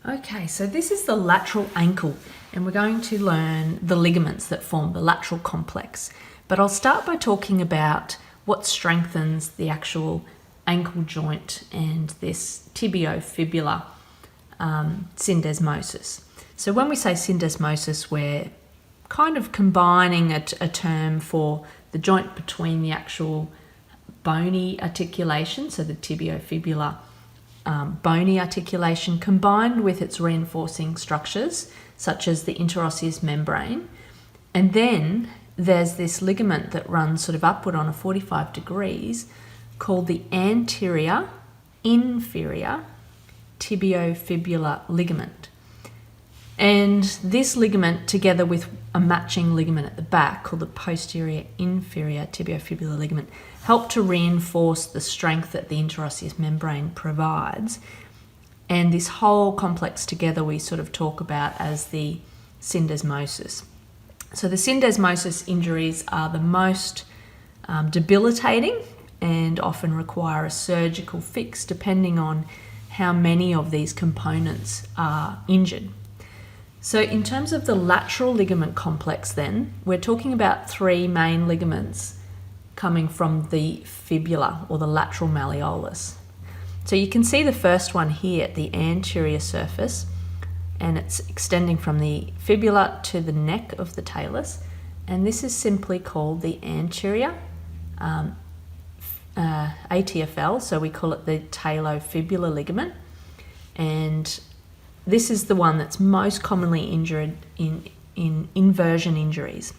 Okay, so this is the lateral ankle, and we're going to learn the ligaments that form the lateral complex. But I'll start by talking about what strengthens the actual ankle joint and this tibiofibular syndesmosis. So when we say syndesmosis, we're kind of combining a term for the joint between the actual bony articulation, so the tibiofibular bony articulation, combined with its reinforcing structures such as the interosseous membrane. And then there's this ligament that runs sort of upward on a 45 degrees called the anterior inferior tibiofibular ligament. And this ligament, together with a matching ligament at the back called the posterior inferior tibiofibular ligament, help to reinforce the strength that the interosseous membrane provides. And this whole complex together we sort of talk about as the syndesmosis. So the syndesmosis injuries are the most debilitating and often require a surgical fix depending on how many of these components are injured. So in terms of the lateral ligament complex then, we're talking about three main ligaments coming from the fibula or the lateral malleolus. So you can see the first one here at the anterior surface, and it's extending from the fibula to the neck of the talus, and this is simply called the anterior ATFL, so we call it the talofibular ligament, and this is the one that's most commonly injured in inversion injuries.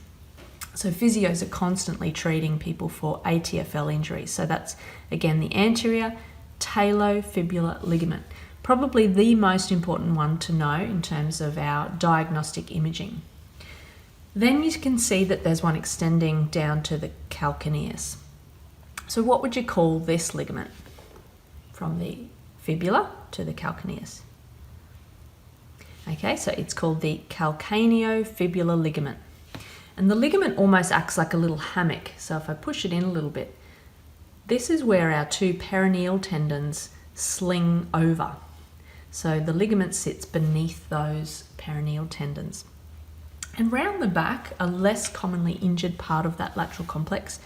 So physios are constantly treating people for ATFL injuries. So that's, again, the anterior talofibular ligament. Probably the most important one to know in terms of our diagnostic imaging. Then you can see that there's one extending down to the calcaneus. So what would you call this ligament from the fibula to the calcaneus? Okay, so it's called the calcaneofibular ligament. And the ligament almost acts like a little hammock. So if I push it in a little bit, this is where our two peroneal tendons sling over. So the ligament sits beneath those peroneal tendons. And round the back, a less commonly injured part of that lateral complex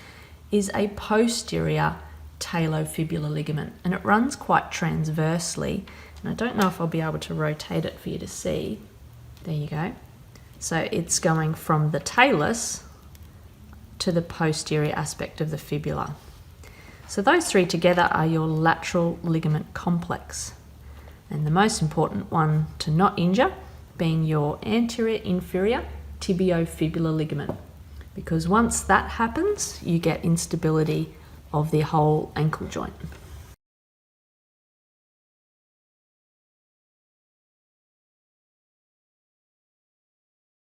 is a posterior talofibular ligament. And it runs quite transversely. And I don't know if I'll be able to rotate it for you to see. There you go. So it's going from the talus to the posterior aspect of the fibula. So those three together are your lateral ligament complex. And the most important one to not injure being your anterior inferior tibiofibular ligament. Because once that happens, you get instability of the whole ankle joint.